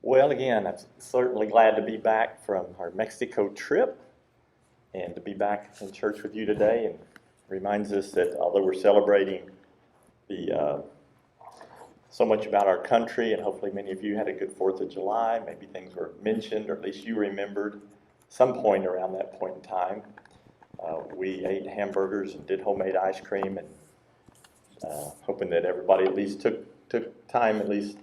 Well, again, I'm certainly glad to be back from our Mexico trip and to be back in church with you today. And reminds us that although we're celebrating the so much about our country, and hopefully many of you had a good 4th of July, maybe things were mentioned, or at least you remembered some point around that point in time. We ate hamburgers and did homemade ice cream, and hoping that everybody at least took time, at least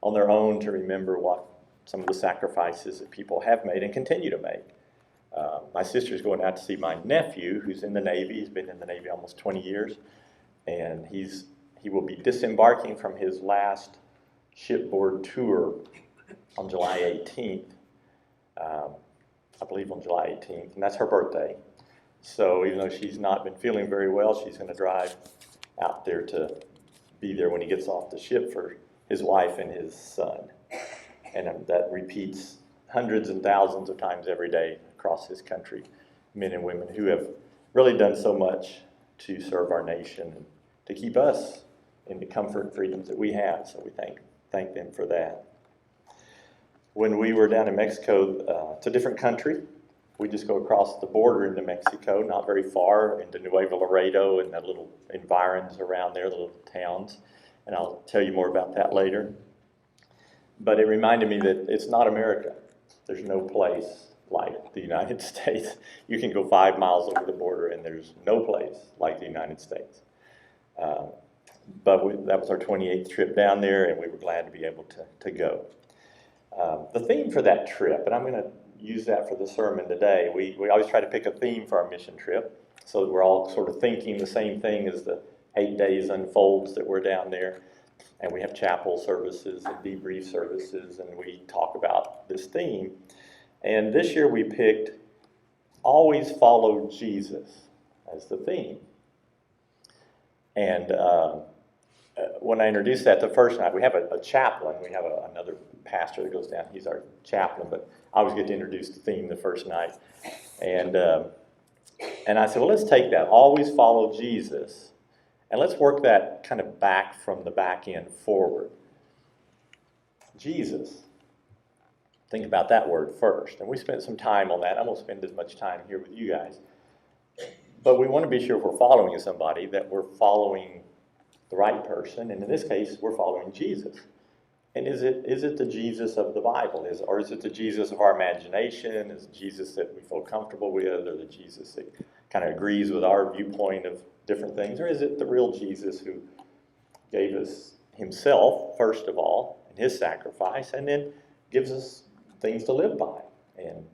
on their own, to remember what some of the sacrifices that people have made and continue to make. My sister's going out to see my nephew, who's in the Navy. He's been in the Navy almost 20 years, and he will be disembarking from his last shipboard tour on July 18th. I believe on July 18th, and that's her birthday. So even though she's not been feeling very well, she's going to drive out there to be there when he gets off the ship for his wife and his son. And that repeats hundreds and thousands of times every day across this country, men and women who have really done so much to serve our nation and to keep us in the comfort and freedoms that we have. So we thank them for that. When we were down in Mexico, it's a different country. We just go across the border into Mexico, not very far, into Nuevo Laredo and the little environs around there, the little towns. And I'll tell you more about that later. But it reminded me that it's not America. There's no place like the United States. You can go 5 miles over the border and there's no place like the United States. But that was our 28th trip down there, and we were glad to be able to go. The theme for that trip, and I'm going to use that for the sermon today, we always try to pick a theme for our mission trip so that we're all sort of thinking the same thing as the 8 days unfolds that we're down there. And we have chapel services and debrief services, and we talk about this theme. And this year we picked Always Follow Jesus as the theme. And when I introduced that the first night, we have a chaplain. We have another pastor that goes down. He's our chaplain, but I always get to introduce the theme the first night. And I said, well, let's take that, Always Follow Jesus, and let's work that kind of back from the back end forward. Jesus. Think about that word first. And we spent some time on that. I won't spend as much time here with you guys. But we want to be sure if we're following somebody that we're following the right person. And in this case, we're following Jesus. And is it the Jesus of the Bible? Or is it the Jesus of our imagination? Is it Jesus that we feel comfortable with? Or the Jesus that kind of agrees with our viewpoint of different things? Or is it the real Jesus who gave us himself, first of all, in his sacrifice, and then gives us things to live by? And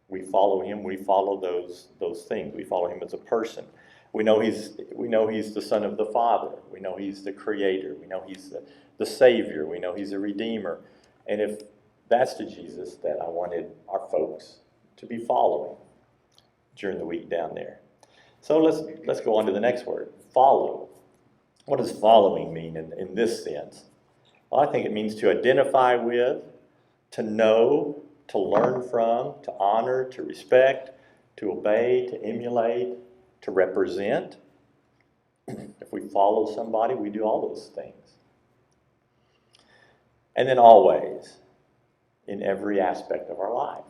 we follow him. We follow those things. We follow him as a person. We know he's the Son of the Father. We know he's the Creator. We know he's the Savior. We know he's a Redeemer. And if that's the Jesus that I wanted our folks to be following during the week down there. So let's go on to the next word, follow. What does following mean in this sense? Well, I think it means to identify with, to know, to learn from, to honor, to respect, to obey, to emulate, to represent. If we follow somebody, we do all those things. And then always, in every aspect of our life,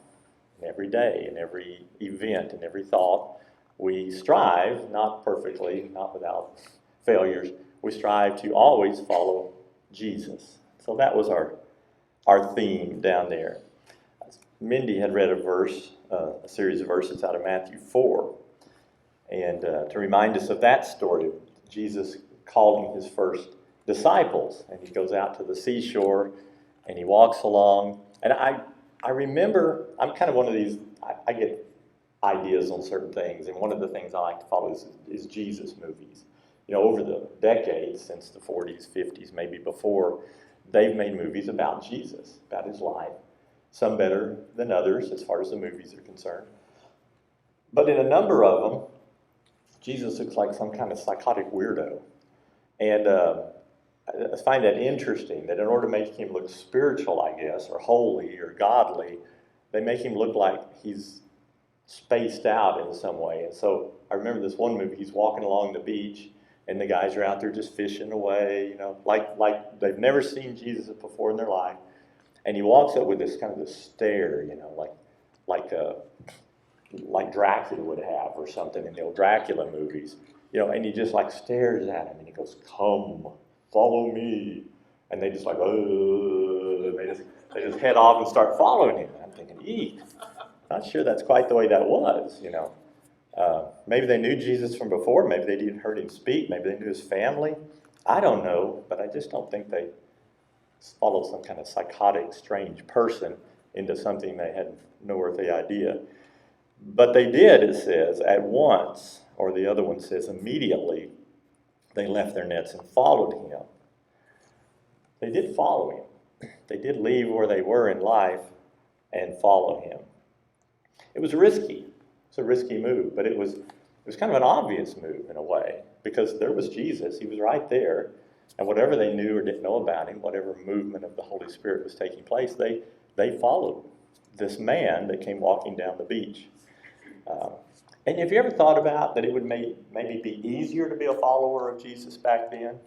in every day, in every event, in every thought, we strive, not perfectly, not without failures, we strive to always follow Jesus. So that was our theme down there. Mindy had read a series of verses out of Matthew 4. And to remind us of that story, Jesus calling his first disciples. And he goes out to the seashore and he walks along. And I remember, I'm kind of one of these, I get ideas on certain things. And one of the things I like to follow is Jesus movies. You know, over the decades, since the 40s, 50s, maybe before, they've made movies about Jesus, about his life. Some better than others as far as the movies are concerned. But in a number of them, Jesus looks like some kind of psychotic weirdo. And I find that interesting, that in order to make him look spiritual, I guess, or holy or godly, they make him look like he's spaced out in some way. And so I remember this one movie, he's walking along the beach, and the guys are out there just fishing away, you know, like they've never seen Jesus before in their life. And he walks up with this kind of this stare, like like Dracula would have or something in the old Dracula movies, and he just like stares at him and he goes, "Come, follow me," and they just like, oh, they just head off and start following him. And I'm thinking, eek, not sure that's quite the way that was, Maybe they knew Jesus from before, maybe they didn't heard him speak, maybe they knew his family. I don't know, but I just don't think they followed some kind of psychotic, strange person into something they had no earthly idea. But they did, it says, at once, or the other one says immediately, they left their nets and followed him. They did follow him. They did leave where they were in life and follow him. It was risky. It's a risky move, but it was kind of an obvious move in a way, because there was Jesus. He was right there, and whatever they knew or didn't know about him, whatever movement of the Holy Spirit was taking place, they followed this man that came walking down the beach. And have you ever thought about that it would maybe be easier to be a follower of Jesus back then?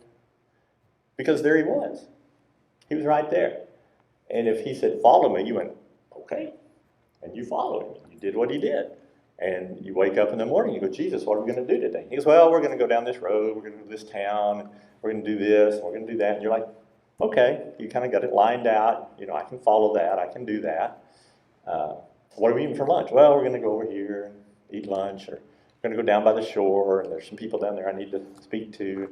Because there he was. He was right there. And if he said, "Follow me," you went, "Okay." And you followed him. You did what he did. And you wake up in the morning, you go, "Jesus, what are we going to do today?" He goes, "Well, we're going to go down this road, we're going to go to this town, and we're going to do this, and we're going to do that." And you're like, okay, you kind of got it lined out. I can follow that, I can do that. What are we eating for lunch? Well, we're going to go over here and eat lunch, or we're going to go down by the shore, and there's some people down there I need to speak to.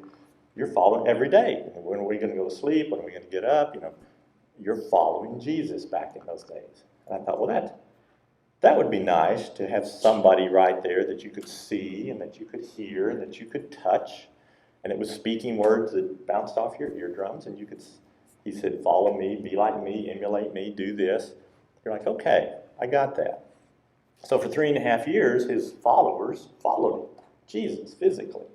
You're following every day. When are we going to go to sleep? When are we going to get up? You're following Jesus back in those days. And I thought, well, that would be nice to have somebody right there that you could see and that you could hear and that you could touch. And it was speaking words that bounced off your eardrums, and he said, "Follow me, be like me, emulate me, do this." You're like, okay, I got that. So for 3.5 years, his followers followed him, Jesus, physically.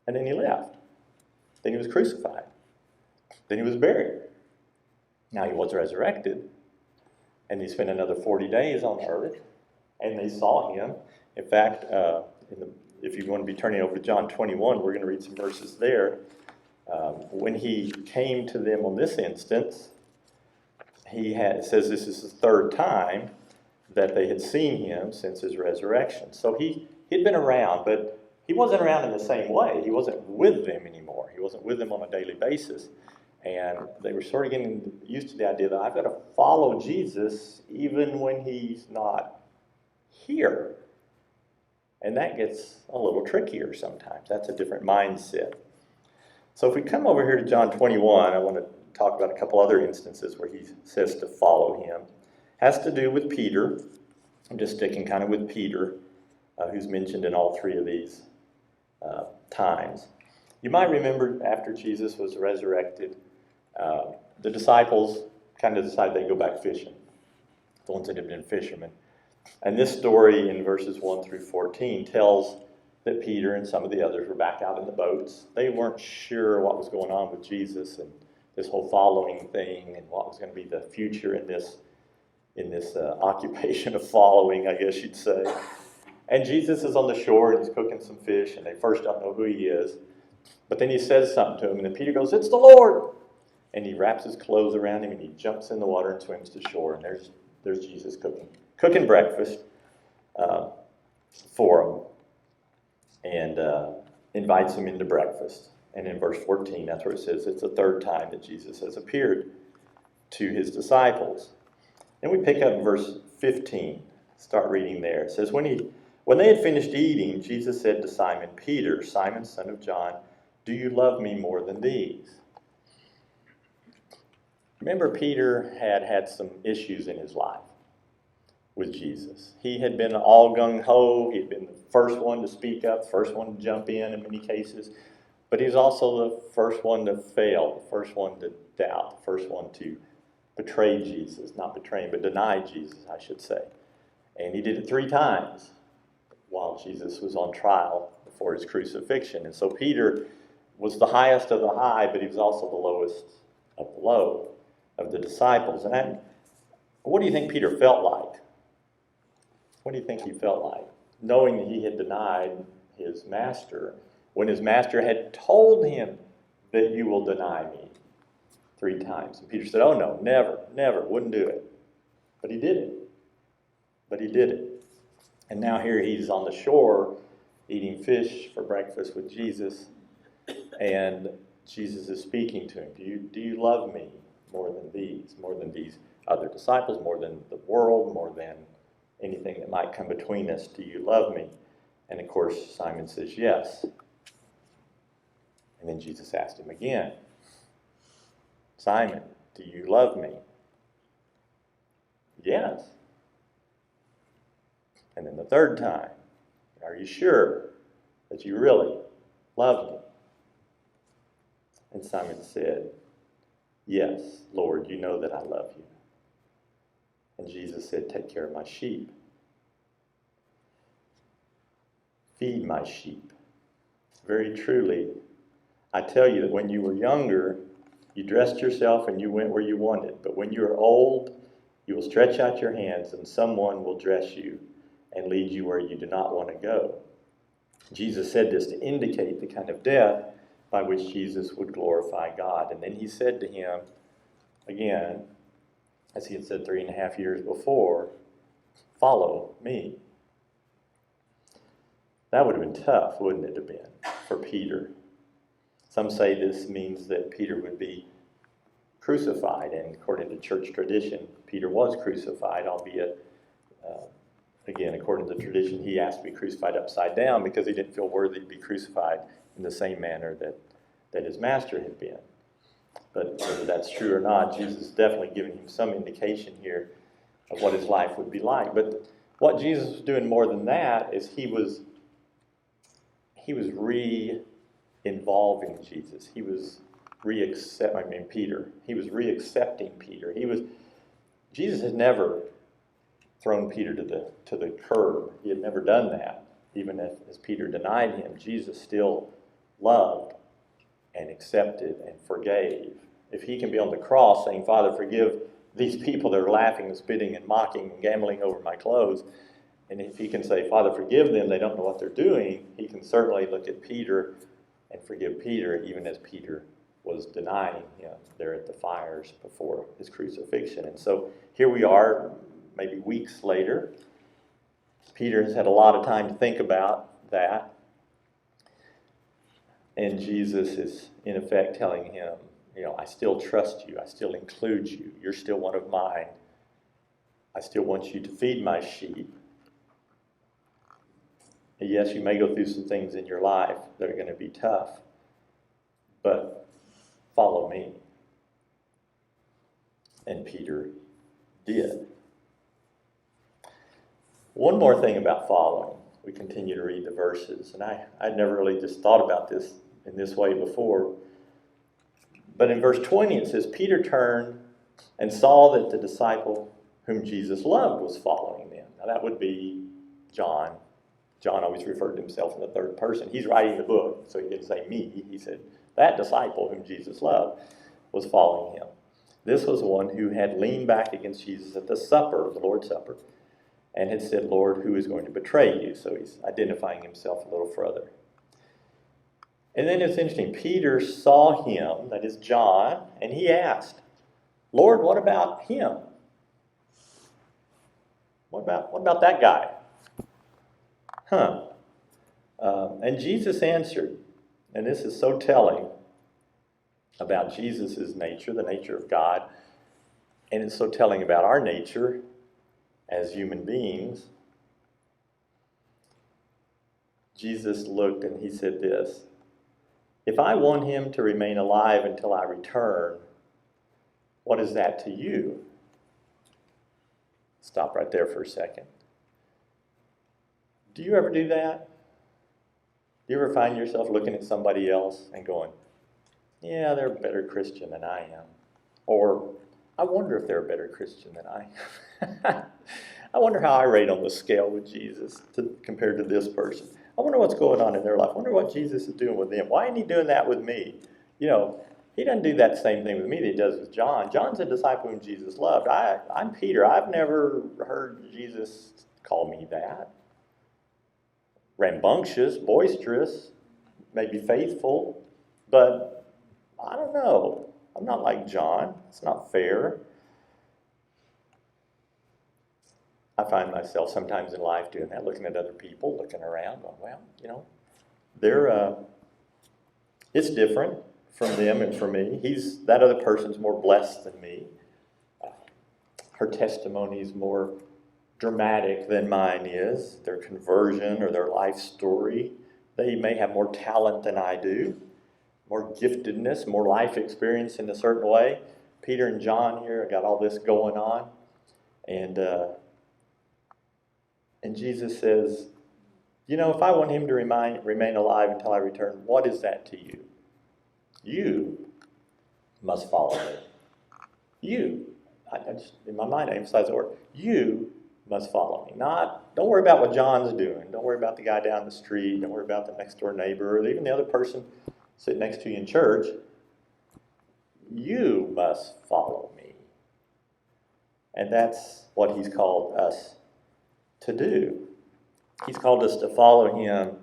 And then he left. Then he was crucified. Then he was buried. Now he was resurrected. And he spent another 40 days on earth. And they saw him. In fact, if you want to be turning over to John 21, we're going to read some verses there. When he came to them on this instance, it says this is the third time that they had seen him since his resurrection. So he'd been around, but he wasn't around in the same way. He wasn't with them anymore. He wasn't with them on a daily basis. And they were sort of getting used to the idea that I've got to follow Jesus even when he's not here. And that gets a little trickier sometimes. That's a different mindset. So if we come over here to John 21, I want to talk about a couple other instances where he says to follow him. Has to do with Peter. I'm just sticking kind of with Peter, who's mentioned in all three of these times. You might remember after Jesus was resurrected, the disciples kind of decided they'd go back fishing, the ones that had been fishermen. And this story in verses 1 through 14 tells that Peter and some of the others were back out in the boats. They weren't sure what was going on with Jesus and this whole following thing and what was going to be the future in this occupation of following, I guess you'd say. And Jesus is on the shore and he's cooking some fish, and they first don't know who he is. But then he says something to him, and then Peter goes, "It's the Lord!" And he wraps his clothes around him and he jumps in the water and swims to shore. And there's Jesus cooking breakfast for him, and invites him into breakfast. And in verse 14, that's where it says it's the third time that Jesus has appeared to his disciples. Then we pick up in verse 15. Start reading there. It says, When they had finished eating, Jesus said to Simon Peter, "Simon, son of John, do you love me more than these?" Remember, Peter had some issues in his life with Jesus. He had been all gung-ho. He had been the first one to speak up, first one to jump in many cases. But he was also the first one to fail, the first one to doubt, the first one to betray Jesus. Not betray him, but deny Jesus, I should say. And he did it 3 times while Jesus was on trial before his crucifixion. And so Peter was the highest of the high, but he was also the lowest of the low of the disciples. And what do you think Peter felt like? What do you think he felt like? Knowing that he had denied his master, when his master had told him that you will deny me 3 times. And Peter said, oh no, never, never, wouldn't do it. But he did it. But he did it. And now here he's on the shore eating fish for breakfast with Jesus. And Jesus is speaking to him. Do you love me more than these other disciples, more than the world, more than anything that might come between us? Do you love me? And of course, Simon says yes. And then Jesus asked him again, Simon, do you love me? Yes. And then the 3rd time, are you sure that you really love me? And Simon said, yes, Lord, you know that I love you. And Jesus said, take care of my sheep. Feed my sheep. Very truly, I tell you that when you were younger, you dressed yourself and you went where you wanted. But when you are old, you will stretch out your hands and someone will dress you and lead you where you do not want to go. Jesus said this to indicate the kind of death by which Jesus would glorify God. And then he said to him, again, as he had said 3.5 years before, follow me. That would have been tough, wouldn't it have been, for Peter? Some say this means that Peter would be crucified, and according to church tradition, Peter was crucified, albeit, again, according to tradition, he asked to be crucified upside down because he didn't feel worthy to be crucified in the same manner that his master had been. But whether that's true or not, Jesus is definitely giving him some indication here of what his life would be like. But what Jesus was doing more than that is he was re-involving Jesus. He was Peter. He was re-accepting Peter. Jesus had never thrown Peter to the curb. He had never done that. Even as Peter denied him, Jesus still loved and accepted and forgave. If he can be on the cross saying, Father, forgive these people that are laughing and spitting and mocking and gambling over my clothes, and if he can say, Father, forgive them, they don't know what they're doing, he can certainly look at Peter and forgive Peter, even as Peter was denying him there at the fires before his crucifixion. And so here we are, maybe weeks later. Peter has had a lot of time to think about that. And Jesus is, in effect, telling him, I still trust you. I still include you. You're still one of mine. I still want you to feed my sheep. And yes, you may go through some things in your life that are going to be tough, but follow me. And Peter did. One more thing about following. We continue to read the verses, and I'd never really just thought about this in this way before. But in verse 20 it says, Peter turned and saw that the disciple whom Jesus loved was following them. Now that would be John. John always referred to himself in the 3rd person. He's writing the book, so he didn't say me. He said that disciple whom Jesus loved was following him. This was one who had leaned back against Jesus at the supper, the Lord's Supper, and had said, Lord, who is going to betray you? So he's identifying himself a little further. And then it's interesting. Peter saw him, that is John, and he asked, Lord, what about him? What about that guy? And Jesus answered, and this is so telling about Jesus' nature, the nature of God, and it's so telling about our nature as human beings. Jesus looked and he said this, if I want him to remain alive until I return, what is that to you? Stop right there for a second. Do you ever do that? Do you ever find yourself looking at somebody else and going, yeah, they're a better Christian than I am? Or, I wonder if they're a better Christian than I am. I wonder how I rate on the scale with Jesus compared to this person. I wonder what's going on in their life. I wonder what Jesus is doing with them. Why isn't he doing that with me? He doesn't do that same thing with me that he does with John. John's a disciple whom Jesus loved. I'm Peter. I've never heard Jesus call me that. Rambunctious, boisterous, maybe faithful, but I don't know. I'm not like John. It's not fair. I find myself sometimes in life doing that, looking at other people, looking around, going, well, they're, it's different from them and from me. That other person's more blessed than me. Her testimony is more dramatic than mine is. Their conversion or their life story. They may have more talent than I do, more giftedness, more life experience in a certain way. Peter and John here got all this going on. And Jesus says, if I want him to remain alive until I return, what is that to you? You must follow me. You. I just, in my mind, I emphasize the word. You must follow me. Don't worry about what John's doing. Don't worry about the guy down the street. Don't worry about the next door neighbor or even the other person sitting next to you in church. You must follow me. And that's what he's called us to do. He's called us to follow him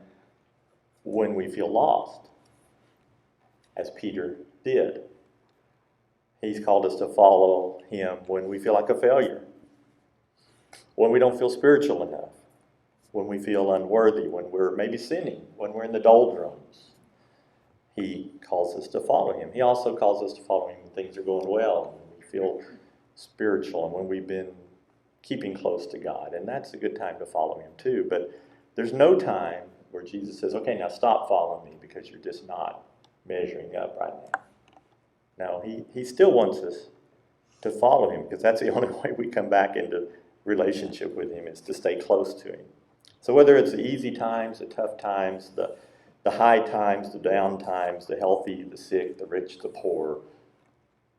when we feel lost, as Peter did. He's called us to follow him when we feel like a failure, when we don't feel spiritual enough, when we feel unworthy, when we're maybe sinning, when we're in the doldrums. He calls us to follow him. He also calls us to follow him when things are going well, when we feel spiritual, and when we've been keeping close to God. And that's a good time to follow him too. But there's no time where Jesus says, okay, now stop following me because you're just not measuring up right now. No, he still wants us to follow him because that's the only way we come back into relationship with him is to stay close to him. So whether it's the easy times, the tough times, the high times, the down times, the healthy, the sick, the rich, the poor,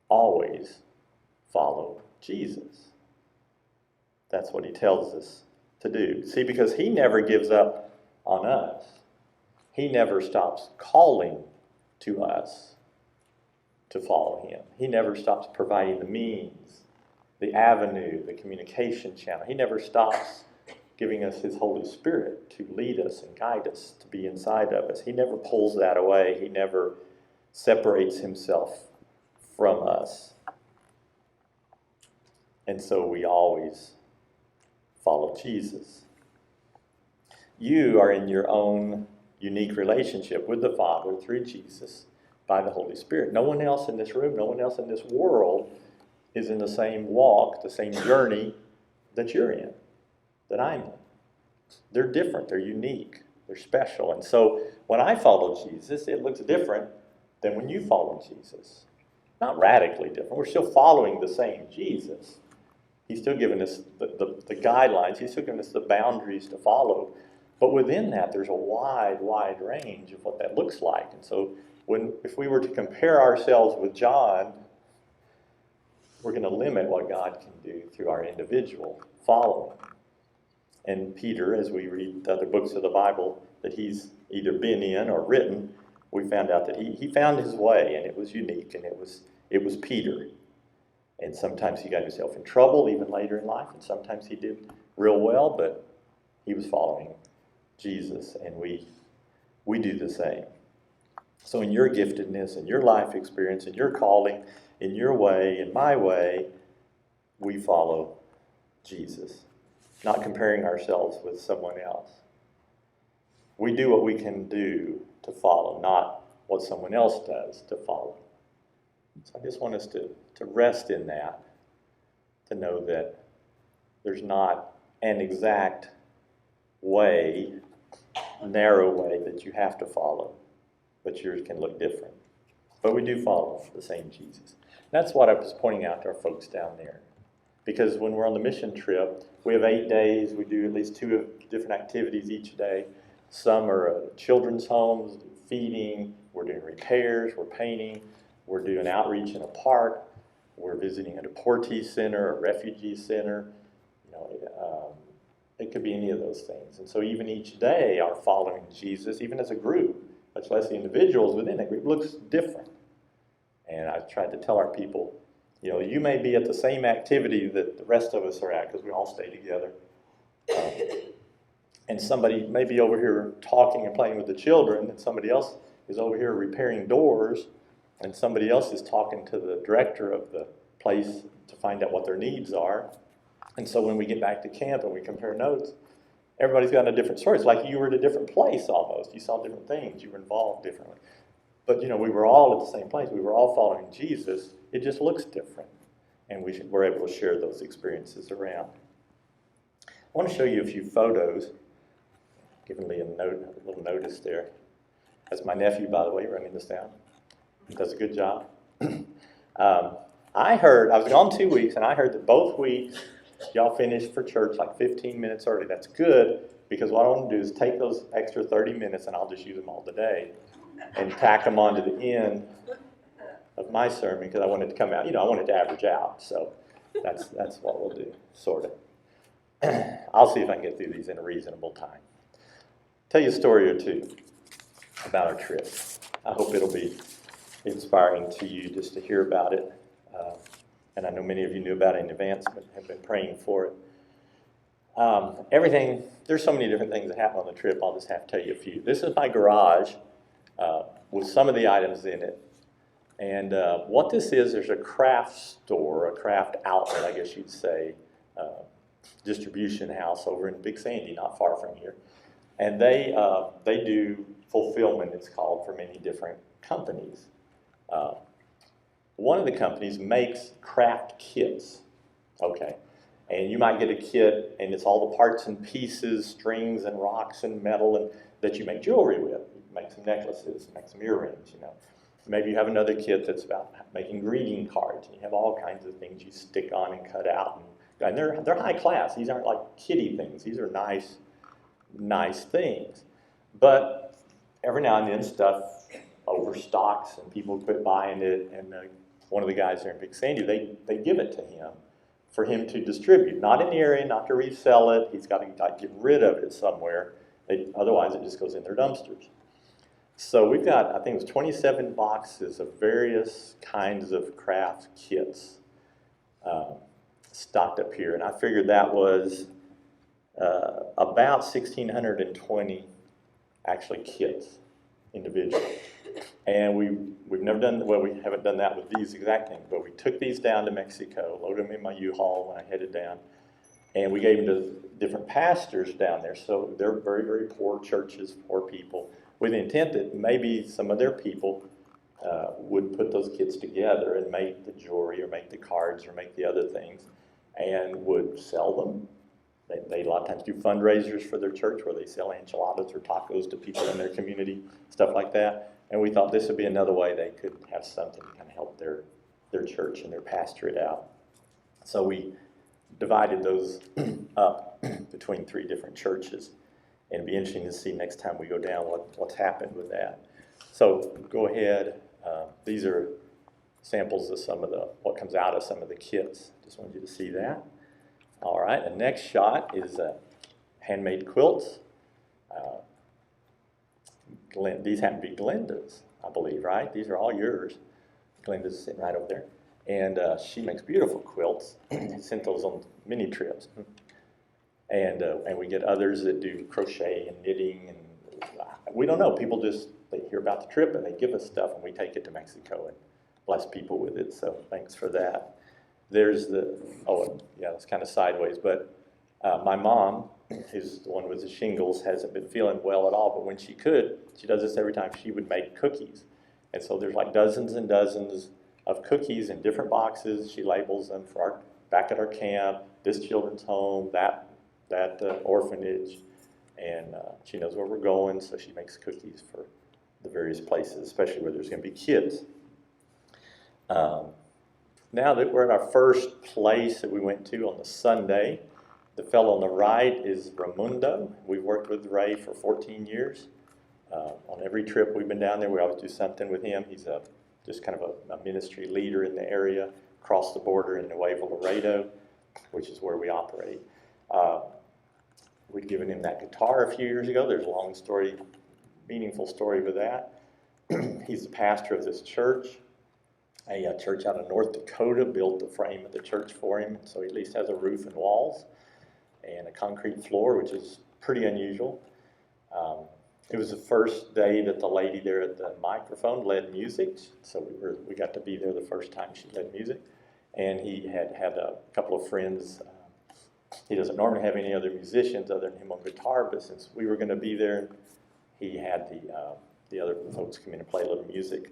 always follow Jesus. That's what he tells us to do. See, because he never gives up on us. He never stops calling to us to follow him. He never stops providing the means, the avenue, the communication channel. He never stops giving us his Holy Spirit to lead us and guide us, to be inside of us. He never pulls that away. He never separates himself from us. And so we always follow Jesus. You are in your own unique relationship with the Father through Jesus by the Holy Spirit. No one else in this room, no one else in this world is in the same walk, the same journey that you're in, that I'm in. They're different, they're unique, they're special. And so when I follow Jesus, it looks different than when you follow Jesus. Not radically different. We're still following the same Jesus. He's still giving us the guidelines. He's still giving us the boundaries to follow. But within that, there's a wide, wide range of what that looks like. And so if we were to compare ourselves with John, we're going to limit what God can do through our individual following. And Peter, as we read the other books of the Bible that he's either been in or written, we found out that he found his way, and it was unique, and it was Peter. And sometimes he got himself in trouble, even later in life, and sometimes he did real well, but he was following Jesus, and we do the same. So in your giftedness, in your life experience, in your calling, in your way, in my way, we follow Jesus, not comparing ourselves with someone else. We do what we can do to follow, not what someone else does to follow. So I just want us to rest in that, to know that there's not an exact way, narrow way that you have to follow, but yours can look different. But we do follow the same Jesus. That's what I was pointing out to our folks down there. Because when we're on the mission trip, we have 8 days. We do at least 2 different activities each day. Some are children's homes, feeding. We're doing repairs. We're painting. We're doing outreach in a park. We're visiting a deportee center, a refugee center. It could be any of those things. And so even each day, our following Jesus, even as a group, much less the individuals within a group, looks different. And I tried to tell our people, you may be at the same activity that the rest of us are at, because we all stay together. And somebody may be over here talking and playing with the children, and somebody else is over here repairing doors and somebody else is talking to the director of the place to find out what their needs are. And so when we get back to camp and we compare notes, everybody's got a different story. It's like you were at a different place almost. You saw different things. You were involved differently. But, we were all at the same place. We were all following Jesus. It just looks different. And we're able to share those experiences around. I want to show you a few photos. Giving Lee a little notice there. That's my nephew, by the way, running this down. He does a good job. I was gone 2 weeks, and I heard that both weeks y'all finished for church like 15 minutes early. That's good, because what I want to do is take those extra 30 minutes, and I'll just use them all today, and tack them onto the end of my sermon, because I want it to come out. I want it to average out. So that's what we'll do, sort of. I'll see if I can get through these in a reasonable time. Tell you a story or two about our trip. I hope it'll be inspiring to you just to hear about it. And I know many of you knew about it in advance, but have been praying for it. There's so many different things that happen on the trip, I'll just have to tell you a few. This is my garage with some of the items in it. And what this is, there's a craft store, a craft outlet, I guess you'd say, distribution house over in Big Sandy, not far from here. And they do fulfillment, it's called, for many different companies. One of the companies makes craft kits, okay? And you might get a kit, and it's all the parts and pieces, strings and rocks and metal and that you make jewelry with. You make some necklaces, make some earrings, Maybe you have another kit that's about making greeting cards, and you have all kinds of things you stick on and cut out. And they're high class. These aren't like kiddie things. These are nice things. But every now and then stuff overstocks and people quit buying it, and one of the guys there in Big Sandy, they give it to him for him to distribute. Not in the area, not to resell it. He's got to get rid of it somewhere. Otherwise, it just goes in their dumpsters. So we've got, I think it was 27 boxes of various kinds of craft kits stocked up here. And I figured that was about 1,620 actually kits individually. And we've never done, well, we haven't done that with these exact things, but we took these down to Mexico, loaded them in my U-Haul when I headed down, and we gave them to different pastors down there. So they're very, very poor churches, poor people, with the intent that maybe some of their people would put those kits together and make the jewelry or make the cards or make the other things and would sell them. They a lot of times do fundraisers for their church where they sell enchiladas or tacos to people in their community, stuff like that. And we thought this would be another way they could have something to kind of help their church and their pastorate out. So we divided those up between 3 different churches. And it'd be interesting to see next time we go down what's happened with that. So go ahead. These are samples of some of what comes out of some of the kits. Just wanted you to see that. All right, the next shot is handmade quilts. These happen to be Glenda's, I believe, right? These are all yours. Glenda's sitting right over there. And she makes beautiful quilts. Sent those on many trips. And we get others that do crochet and knitting. And we don't know. People they hear about the trip and they give us stuff and we take it to Mexico and bless people with it. So thanks for that. There's it's kind of sideways, but my mom, who's the one with the shingles, hasn't been feeling well at all, but when she could, she does this every time, she would make cookies. And so there's like dozens and dozens of cookies in different boxes. She labels them for back at our camp, this children's home, that orphanage, and she knows where we're going, so she makes cookies for the various places, especially where there's going to be kids. Now that we're at our first place that we went to on the Sunday, the fellow on the right is Raimundo. We've worked with Ray for 14 years. On every trip we've been down there, we always do something with him. He's just kind of a ministry leader in the area, across the border in Nuevo Laredo, which is where we operate. We'd given him that guitar a few years ago. There's a long story, meaningful story with that. He's the pastor of this church. A church out of North Dakota built the frame of the church for him, so he at least has a roof and walls and a concrete floor, which is pretty unusual. It was the first day that the lady there at the microphone led music, so we got to be there the first time she led music. And he had a couple of friends. He doesn't normally have any other musicians other than him on guitar, but since we were going to be there, he had the other folks come in and play a little music.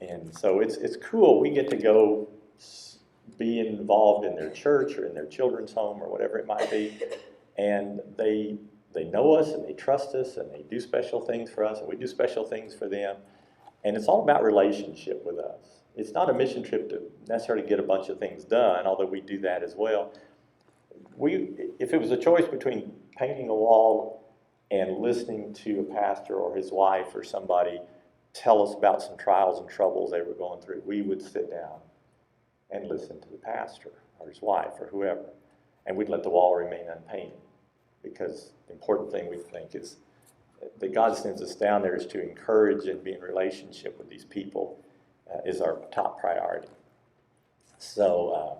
And so it's cool. We get to go be involved in their church or in their children's home or whatever it might be, and they know us and they trust us and they do special things for us and we do special things for them. And it's all about relationship with us. It's not a mission trip to necessarily get a bunch of things done, although we do that as well. If it was a choice between painting a wall and listening to a pastor or his wife or somebody tell us about some trials and troubles they were going through, we would sit down and listen to the pastor or his wife or whoever, and we'd let the wall remain unpainted, because the important thing we think is that God sends us down there is to encourage and be in relationship with these people is our top priority. So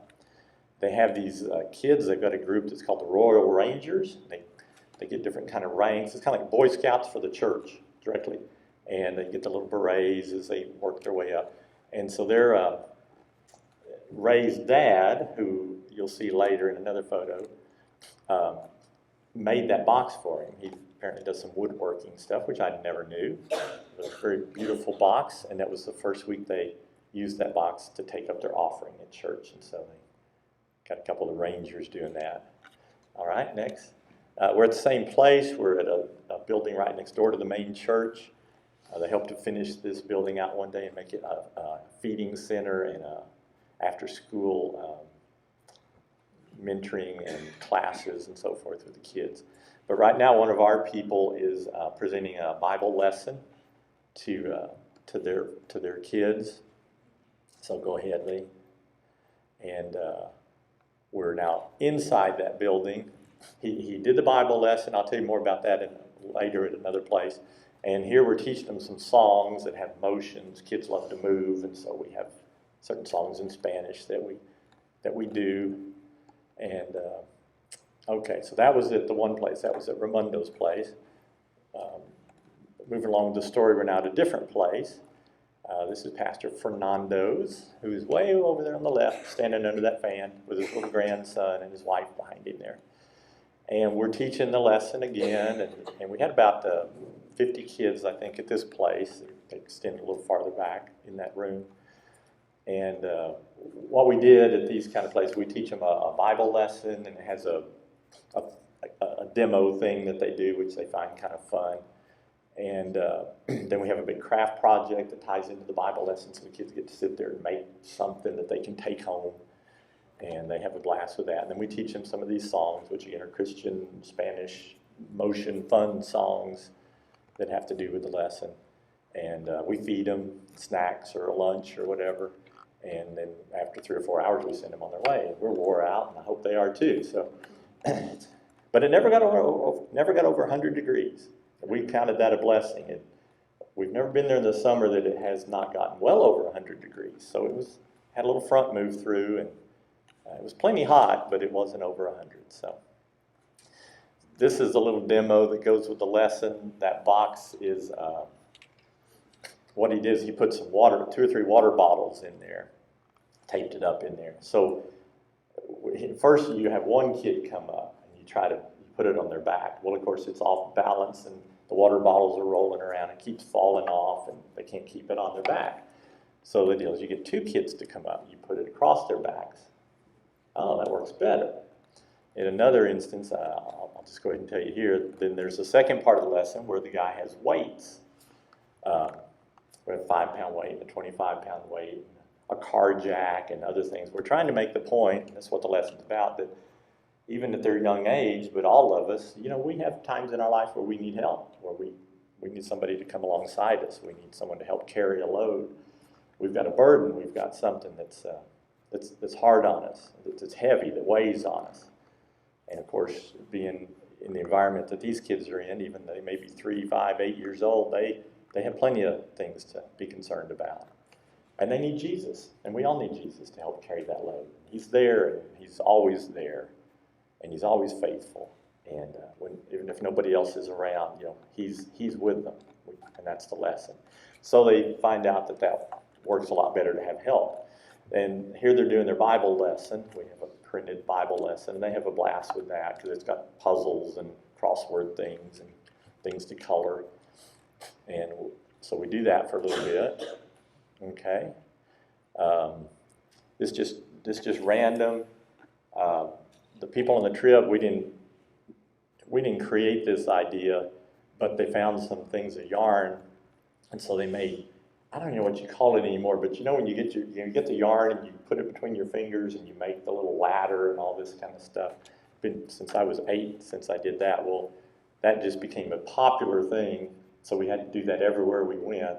they have these kids. They've got a group that's called the Royal Rangers. They get different kind of ranks. It's kind of like Boy Scouts for the church directly, and they get the little berets as they work their way up. And so they're Ray's dad, who you'll see later in another photo, made that box for him. He apparently does some woodworking stuff, which I never knew. It was a very beautiful box, and that was the first week they used that box to take up their offering at church, and so they got a couple of Rangers doing that. All right, next. We're at the same place. We're at a building right next door to the main church. They helped to finish this building out one day and make it a feeding center and a after-school mentoring and classes and so forth with the kids. But right now, one of our people is presenting a Bible lesson to their kids. So go ahead, Lee. And we're now inside that building. He did the Bible lesson. I'll tell you more about that later at another place. And here we're teaching them some songs that have motions. Kids love to move, and so we have certain songs in Spanish that we do. And okay, so that was at the one place. That was at Raimundo's place. Moving along with the story, we're now at a different place. This is Pastor Fernando's, who is way over there on the left, standing under that fan with his little grandson and his wife behind him there. And we're teaching the lesson again, and we had about 50 kids, I think, at this place. They extend a little farther back in that room. And what we did at these kind of places, we teach them a Bible lesson, and it has a demo thing that they do, which they find kind of fun. And then we have a big craft project that ties into the Bible lesson, so the kids get to sit there and make something that they can take home. And they have a blast with that. And then we teach them some of these songs, which again are Christian, Spanish, motion, fun songs that have to do with the lesson. And we feed them snacks or a lunch or whatever. And then after 3 or 4 hours, we send them on their way. And we're wore out, and I hope they are too. So, but it never got over 100 degrees. We counted that a blessing. We've never been there in the summer that it has not gotten well over 100 degrees. So had a little front move through, and it was plenty hot, but it wasn't over 100. So this is a little demo that goes with the lesson. That box is what he did is he put some water, 2 or 3 water bottles in there, taped it up in there. So first you have one kid come up and you try to put it on their back. Well, of course, it's off balance and the water bottles are rolling around and keeps falling off and they can't keep it on their back. So the deal is you get 2 kids to come up, you put it across their backs. Oh, that works better. In another instance, I'll just go ahead and tell you here, then there's a second part of the lesson where the guy has weights. We have a 5-pound weight, a 25-pound weight, a car jack, and other things. We're trying to make the point, and that's what the lesson's about, that even at their young age, but all of us, we have times in our life where we need help, where we need somebody to come alongside us. We need someone to help carry a load. We've got a burden. We've got something that's hard on us, that's heavy, that weighs on us. And of course, being in the environment that these kids are in, even though they may be 3, 5, 8 years old, they have plenty of things to be concerned about. And they need Jesus, and we all need Jesus to help carry that load. He's there, and he's always there, and he's always faithful. And even if nobody else is around, he's with them, and that's the lesson. So they find out that works a lot better to have help. And here they're doing their Bible lesson. We have a printed Bible lesson, and they have a blast with that because it's got puzzles and crossword things and things to color. And so we do that for a little bit. Okay. This just random. The people on the trip, we didn't create this idea, but they found some things of yarn, and so they made, I don't know what you call it anymore, but when you get the yarn and you put it between your fingers and you make the little ladder and all this kind of stuff. Been since I was 8 since I did that. Well, that just became a popular thing, so we had to do that everywhere we went,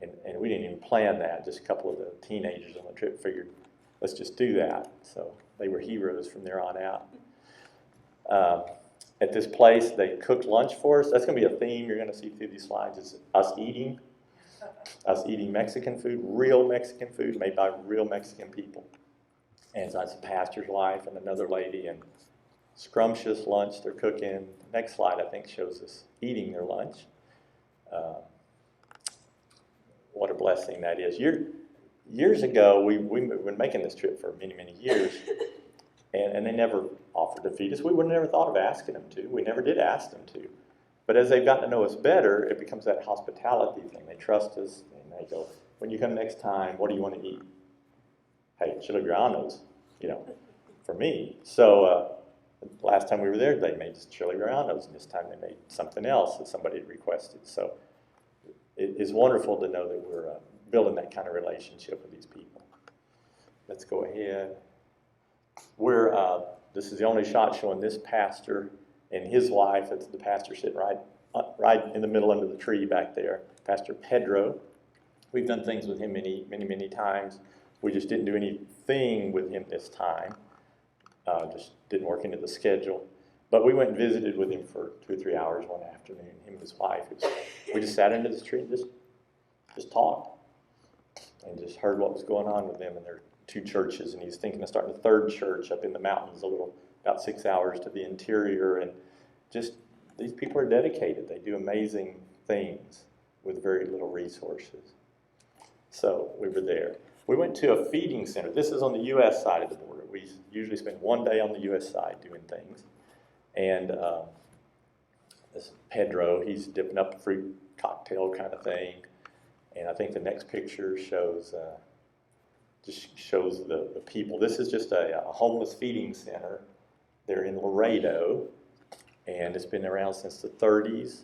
and we didn't even plan that. Just a couple of the teenagers on the trip figured, let's just do that. So they were heroes from there on out. At this place, they cooked lunch for us. That's going to be a theme you're going to see through these slides, is us eating Mexican food, real Mexican food made by real Mexican people. And so that's a pastor's wife and another lady, and scrumptious lunch they're cooking. The next slide, I think, shows us eating their lunch. What a blessing that is. Years ago, we've been making this trip for many, many years, and they never offered to feed us. We would have never thought of asking them to. We never did ask them to. But as they've gotten to know us better, it becomes that hospitality thing. They trust us, and they go, when you come next time, what do you want to eat? Hey, chili granos, for me. So last time we were there, they made chili granos, and this time they made something else that somebody had requested. So it is wonderful to know that we're building that kind of relationship with these people. Let's go ahead. This is the only shot showing this pastor and his wife. That's the pastor sitting right in the middle under the tree back there, Pastor Pedro. We've done things with him many, many, many times. We just didn't do anything with him this time. Just didn't work into the schedule. But we went and visited with him for 2 or 3 hours one afternoon, him and his wife. We just sat under the tree and just talked and just heard what was going on with them and their 2 churches. And he's thinking of starting a 3rd church up in the mountains, about 6 hours to the interior. And just, these people are dedicated. They do amazing things with very little resources. So we were there. We went to a feeding center. This is on the U.S. side of the border. We usually spend one day on the U.S. side doing things. And this Pedro, he's dipping up a fruit cocktail kind of thing. And I think the next picture shows the people. This is just a homeless feeding center. They're in Laredo, and it's been around since the 30s.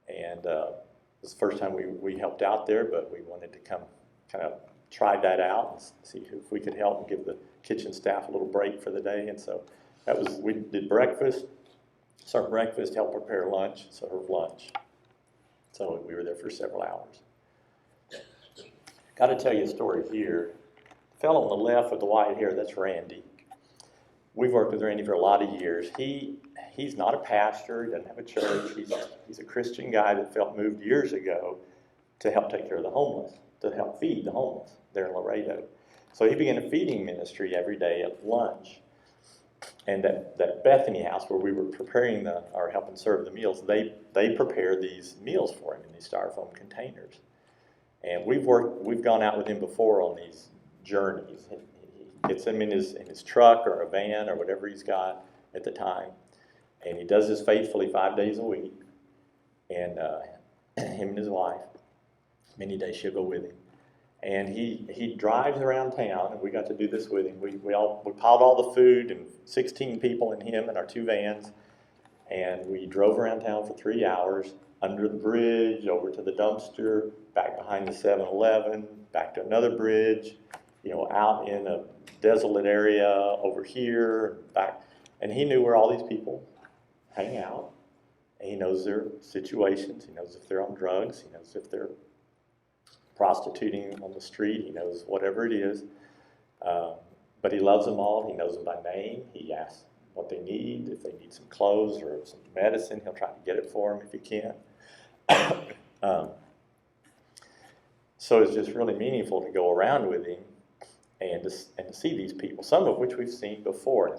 And this is the first time we helped out there, but we wanted to come kind of try that out and see if we could help and give the kitchen staff a little break for the day. And so we did breakfast, served breakfast, helped prepare lunch, served lunch. So we were there for several hours. Got to tell you a story here. The fellow on the left with the white hair, that's Randy. We've worked with Randy for a lot of years. He's not a pastor. He doesn't have a church. He's a Christian guy that felt moved years ago to help take care of the homeless, to help feed the homeless there in Laredo. So he began a feeding ministry every day at lunch. And that Bethany house where we were preparing or helping serve the meals, they prepare these meals for him in these styrofoam containers. And we've gone out with him before on these journeys. He gets them in his truck or a van or whatever he's got at the time. And he does this faithfully 5 days a week. And him and his wife, many days she'll go with him. And he drives around town, and we got to do this with him. We piled all the food and 16 people in him and our 2 vans, and we drove around town for 3 hours, under the bridge, over to the dumpster, back behind the 7-Eleven, back to another bridge, out in a desolate area over here, back. And he knew where all these people hang out, and he knows their situations. He knows if they're on drugs. He knows if they're prostituting on the street. He knows whatever it is. But he loves them all. He knows them by name. He asks what they need. If they need some clothes or some medicine, he'll try to get it for them if he can. So it's just really meaningful to go around with him and to see these people, some of which we've seen before.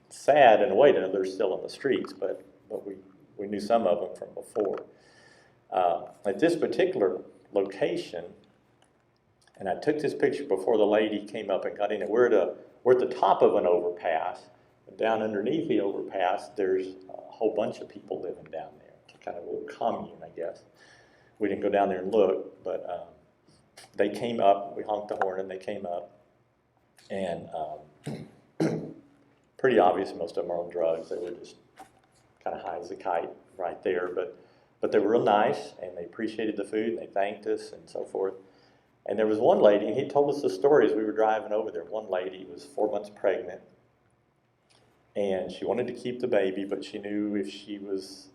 sad in a way to know they're still in the streets, but we knew some of them from before. At this particular location, and I took this picture before the lady came up and got in it. We're at the top of an overpass. Down underneath the overpass, there's a whole bunch of people living down there. Kind of a little commune, I guess. We didn't go down there and look, but they came up. We honked the horn, and they came up. And pretty obvious, most of them are on drugs. They were just kind of high as a kite right there. But they were real nice, and they appreciated the food, and they thanked us, and so forth. And there was one lady, and he told us the story as we were driving over there. One lady was 4 months pregnant, and she wanted to keep the baby, but she knew if she was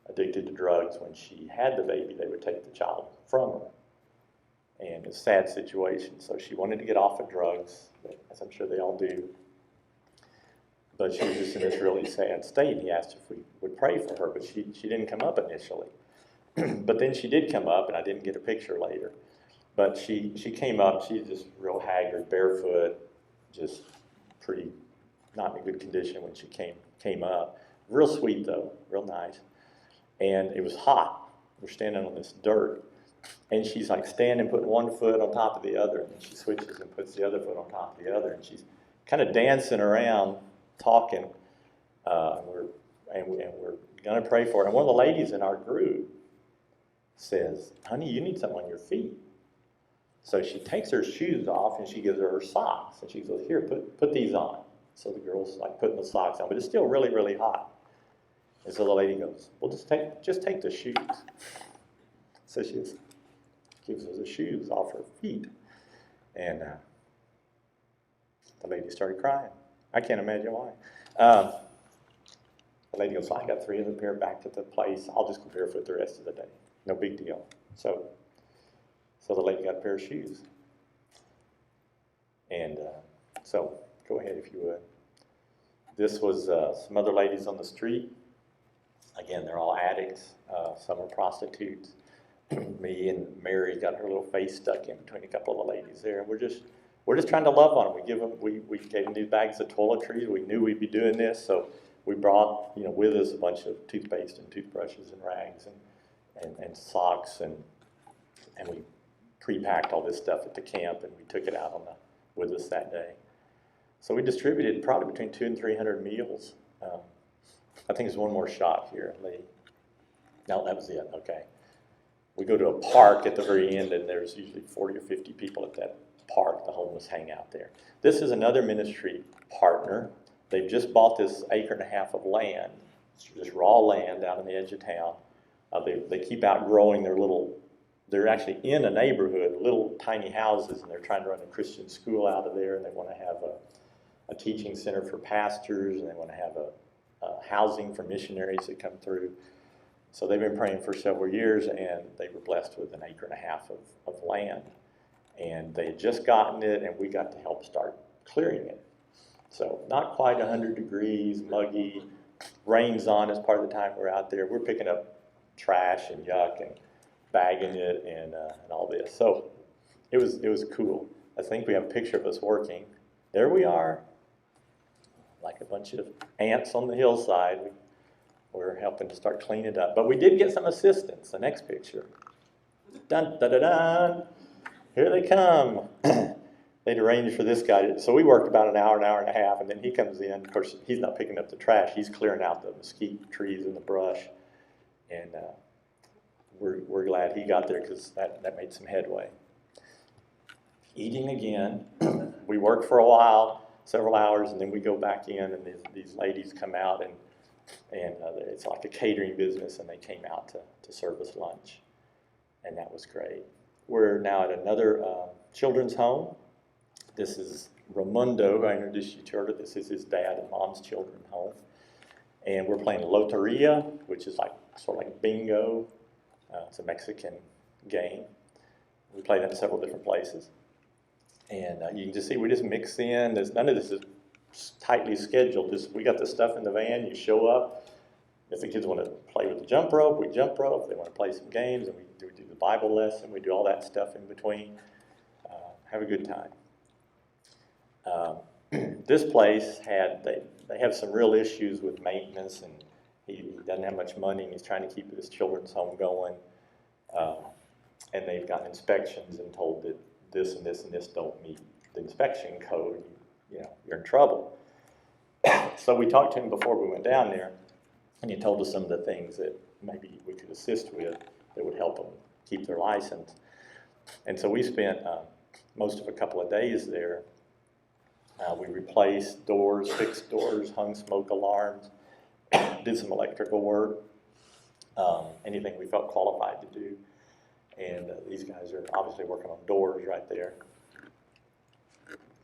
addicted to drugs, when she had the baby, they would take the child from her. And it's a sad situation. So she wanted to get off of drugs, as I'm sure they all do. But she was just in this really sad state, and he asked if we would pray for her, but she didn't come up initially. But then she did come up, and I didn't get a picture later. But she came up, she's just real haggard, barefoot, just pretty not in a good condition when she came up. Real sweet though, real nice. And it was hot. We're standing on this dirt. And she's like standing, putting one foot on top of the other, and then she switches and puts the other foot on top of the other, and she's kind of dancing around, talking, and we're going to pray for her. And one of the ladies in our group says, "Honey, you need something on your feet." So she takes her shoes off and she gives her socks, and she goes, "Here, put these on." So the girl's like putting the socks on, but it's still really, really hot. And so the lady goes, "Well, just take the shoes." So she gives her the shoes off her feet, and the lady started crying. I can't imagine why. The lady goes, "Well, I got 3 of the pair back to the place. I'll just go barefoot the rest of the day. No big deal." So the lady got a pair of shoes. And so go ahead if you would. This was some other ladies on the street. Again, they're all addicts. Some are prostitutes. Me and Mary got her little face stuck in between a couple of the ladies there. And we're just trying to love on them. We gave them these bags of toiletries. We knew we'd be doing this, so we brought with us a bunch of toothpaste and toothbrushes and rags and socks, and we pre-packed all this stuff at the camp, and we took it out with us that day. So we distributed probably between 200 and 300 meals. I think there's one more shot here, Lee. No, that was it. Okay. We go to a park at the very end, and there's usually 40 or 50 people at that park. The homeless hang out there. This is another ministry partner. They've just bought this 1.5 acres of land. It's just raw land down on the edge of town. They keep outgrowing their little. They're actually in a neighborhood, little tiny houses, and they're trying to run a Christian school out of there, and they want to have a teaching center for pastors, and they want to have a housing for missionaries that come through. So they've been praying for several years, and they were blessed with 1.5 acres of land. And they had just gotten it, and we got to help start clearing it. So not quite 100 degrees, muggy, rains on us part of the time we're out there. We're picking up trash and yuck and bagging it and all this. So it was cool. I think we have a picture of us working. There we are, like a bunch of ants on the hillside. We're helping to start cleaning it up. But we did get some assistance. The next picture. Dun, da, da, da. Here they come. They'd arranged for this guy. So we worked about an hour and a half, and then he comes in. Of course, he's not picking up the trash. He's clearing out the mesquite trees and the brush. And we're glad he got there because that made some headway. Eating again. We work for a while, several hours, and then we go back in, and these ladies come out, and it's like a catering business, and they came out to serve us lunch, and that was great. We're now at another children's home. This is Raimundo, who I introduced you to. This is his dad and mom's children's home, and we're playing Loteria, which is sort of like bingo. It's a Mexican game. We play that in several different places, and you can just see we just mix in. None of this is tightly scheduled. We got the stuff in the van. You show up. If the kids want to play with the jump rope, we jump rope. If they want to play some games, and we do the Bible lesson. We do all that stuff in between. Have a good time. this place they have some real issues with maintenance, and he doesn't have much money, and he's trying to keep his children's home going. And they've gotten inspections and told that this and this and this don't meet the inspection code. You're in trouble. So we talked to him before we went down there, and he told us some of the things that maybe we could assist with that would help them keep their license. And so we spent most of a couple of days there. We replaced doors, fixed doors, hung smoke alarms, did some electrical work, anything we felt qualified to do. And these guys are obviously working on doors right there.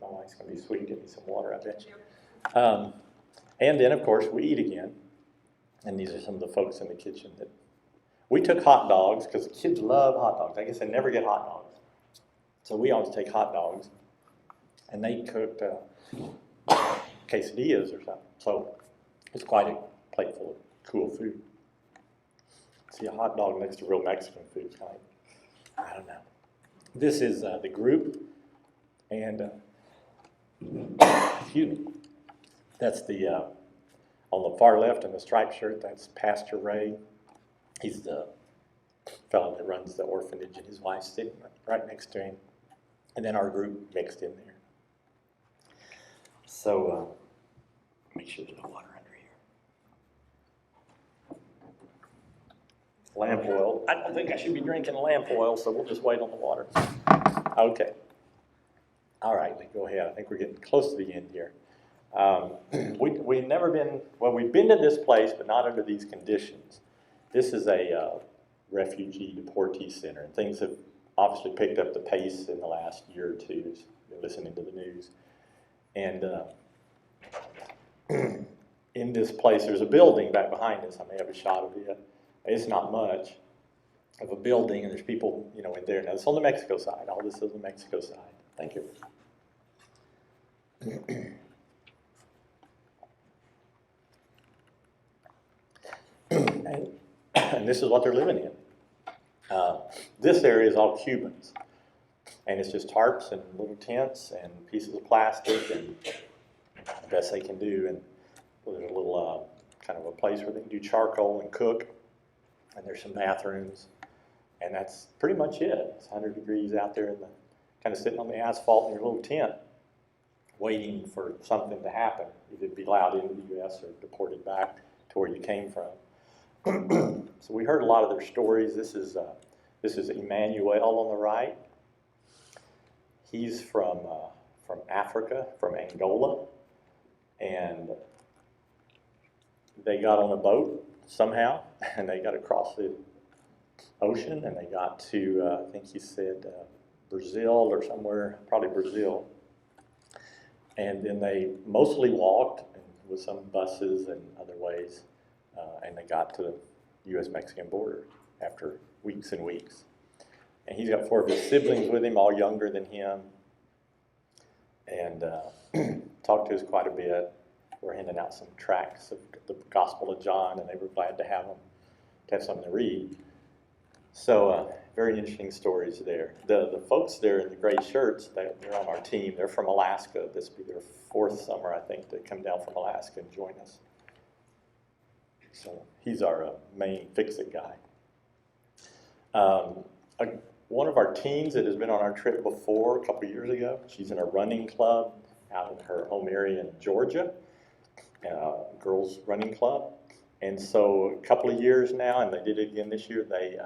My wife's going to be sweet. Get me some water, I bet you. And then, of course, we eat again. And these are some of the folks in the kitchen that we took hot dogs because the kids love hot dogs. I guess they never get hot dogs. So we always take hot dogs. And they cooked quesadillas or something. So it's quite a plate full of cool food. See, a hot dog next to real Mexican food is kind of, I don't know. This is the group, and excuse me, that's the, on the far left in the striped shirt, that's Pastor Ray. He's the fellow that runs the orphanage, and his wife's sitting right next to him. And then our group mixed in there. So, make sure there's no water under here. Lamp oil. I don't think I should be drinking lamp oil, so we'll just wait on the water. Okay. All right, go ahead. I think we're getting close to the end here. We've never been, well, we've been to this place, but not under these conditions. This is a refugee deportee center, and things have obviously picked up the pace in the last year or two as you're listening to the news. And in this place, there's a building back behind us. I may have a shot of it. It's not much of a building, and there's people, in there. Now, it's on the Mexico side. All this is the Mexico side. Thank you. And this is what they're living in. This area is all Cubans. And it's just tarps and little tents and pieces of plastic and the best they can do. And there's a little kind of a place where they can do charcoal and cook. And there's some bathrooms. And that's pretty much it. It's 100 degrees out there, kind of sitting on the asphalt in your little tent, waiting for something to happen. Either be allowed into the U.S. or deported back to where you came from. So we heard a lot of their stories. This is Emmanuel on the right. He's from Africa, from Angola, and they got on a boat somehow, and they got across the ocean, and they got to, I think he said, Brazil or somewhere, probably Brazil. And then they mostly walked with some buses and other ways, and they got to the U.S.-Mexican border after weeks and weeks. And he's got 4 of his siblings with him, all younger than him, and talked to us quite a bit. We're handing out some tracts of the Gospel of John, and they were glad to have something to read. So very interesting stories there. The folks there in the gray shirts, they're on our team. They're from Alaska. This will be their 4th summer, I think, to come down from Alaska and join us. So he's our main fix-it guy. One of our teens that has been on our trip before, a couple years ago, she's in a running club out in her home area in Georgia, girls running club. And so a couple of years now, and they did it again this year, they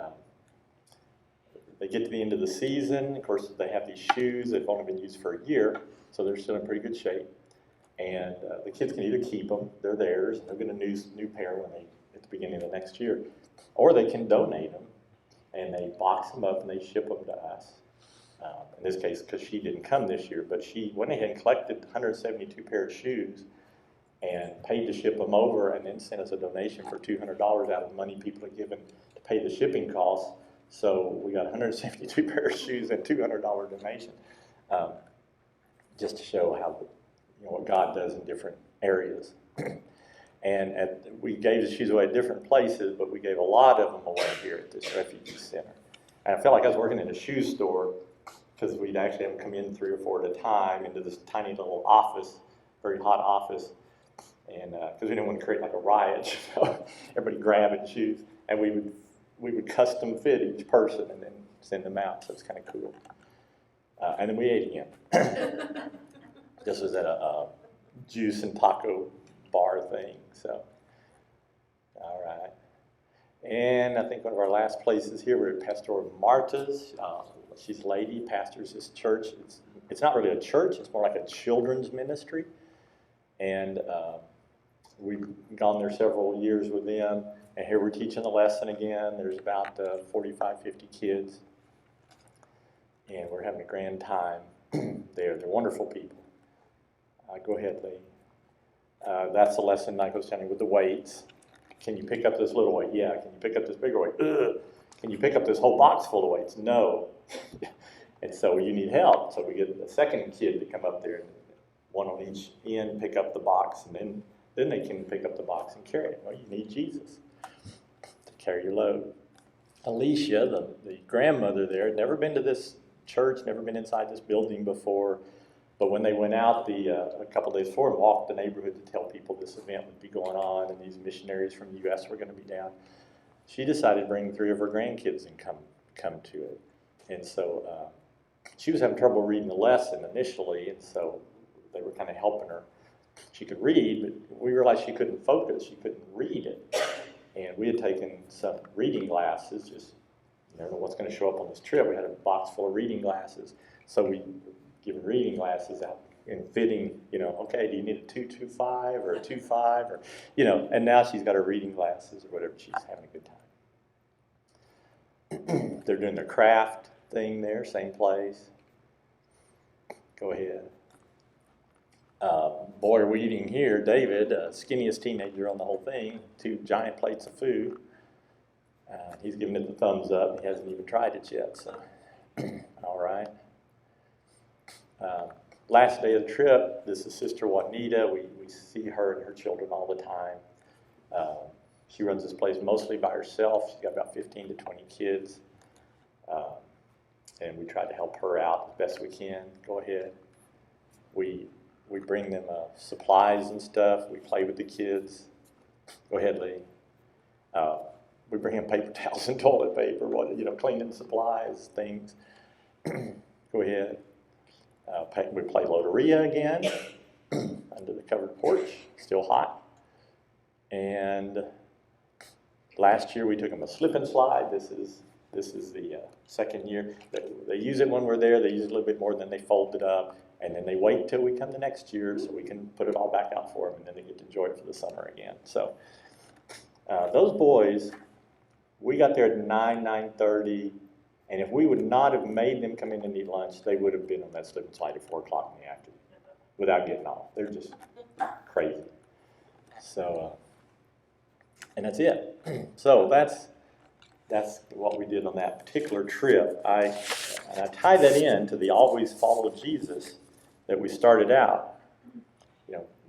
get to the end of the season. Of course, they have these shoes that have only been used for a year, so they're still in pretty good shape. And the kids can either keep them, they're theirs, and they'll get a new pair at the beginning of the next year, or they can donate them, and they box them up and they ship them to us. In this case, because she didn't come this year, but she went ahead and collected 172 pair of shoes and paid to ship them over, and then sent us a donation for $200 out of the money people had given to pay the shipping costs. So we got 172 pair of shoes and $200 donation, just to show how what God does in different areas. And we gave the shoes away at different places, but we gave a lot of them away here at this refugee center. And I felt like I was working in a shoe store, because we'd actually have them come in 3 or 4 at a time into this tiny little office very hot office, and because we didn't want to create like a riot, so everybody grab and choose, and we would custom fit each person and then send them out. So it's kind of cool. And then we ate again. This was at a juice and taco bar thing. So, all right. And I think one of our last places here, we're at Pastor Marta's. She's a lady, pastors this church. It's not really a church, it's more like a children's ministry. And we've gone there several years with them. And here we're teaching a lesson again. There's about 45, 50 kids. And we're having a grand time there. They're wonderful people. Go ahead, Lee. That's the lesson I was telling you with the weights. Can you pick up this little weight? Yeah. Can you pick up this bigger weight? Ugh. Can you pick up this whole box full of weights? No. And so you need help. So we get the second kid to come up there, and one on each end, pick up the box, and then they can pick up the box and carry it. Well, you need Jesus to carry your load. Alicia, the grandmother there, had never been to this church, never been inside this building before. But when they went out a couple days before and walked the neighborhood to tell people this event would be going on and these missionaries from the U.S. were going to be down, she decided to bring 3 of her grandkids and come to it. And so she was having trouble reading the lesson initially, and so they were kind of helping her. She could read, but we realized she couldn't focus. She couldn't read it. And we had taken some reading glasses. Just, you never know what's going to show up on this trip. We had a box full of reading glasses. So we giving reading glasses out and fitting, okay, do you need a 225 or a 25 or, and now she's got her reading glasses or whatever. She's having a good time. They're doing their craft thing there, same place. Go ahead. Boy, are we eating here. David, skinniest teenager on the whole thing, 2 giant plates of food. He's giving it the thumbs up. He hasn't even tried it yet, so all right. Last day of the trip, this is Sister Juanita. We see her and her children all the time. She runs this place mostly by herself. She's got about 15 to 20 kids. And we try to help her out as best we can. Go ahead. We bring them supplies and stuff. We play with the kids. Go ahead, Lee. We bring them paper towels and toilet paper, cleaning supplies, things. Go ahead. We play Loteria again under the covered porch, still hot. And last year we took them a slip and slide. This is the second year. They use it when we're there. They use it a little bit more, then they fold it up. And then they wait till we come the next year so we can put it all back out for them, and then they get to enjoy it for the summer again. So those boys, we got there at 9:30, and if we would not have made them come in and eat lunch, they would have been on that slip and slide at 4 o'clock in the afternoon without getting off. They're just crazy. So, and that's it. So that's what we did on that particular trip. I tie that in to the always follow Jesus that we started out,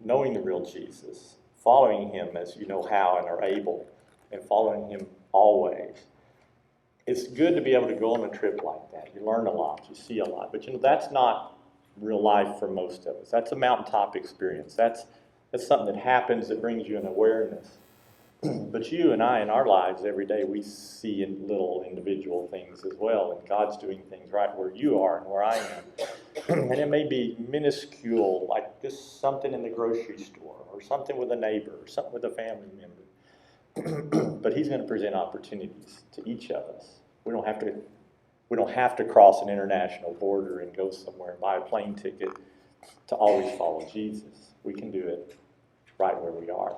knowing the real Jesus, following him as you know how and are able, and following him always. It's good to be able to go on a trip like that. You learn a lot, you see a lot, but that's not real life for most of us. That's a mountaintop experience. That's something that happens that brings you an awareness. But you and I in our lives every day, we see in little individual things as well, and God's doing things right where you are and where I am. And it may be minuscule, like just something in the grocery store, or something with a neighbor, or something with a family member. But he's going to present opportunities to each of us. We don't have to cross an international border and go somewhere and buy a plane ticket to always follow Jesus. We can do it right where we are,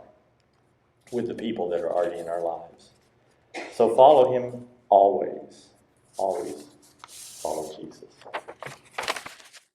with the people that are already in our lives. So follow him always. Always follow Jesus.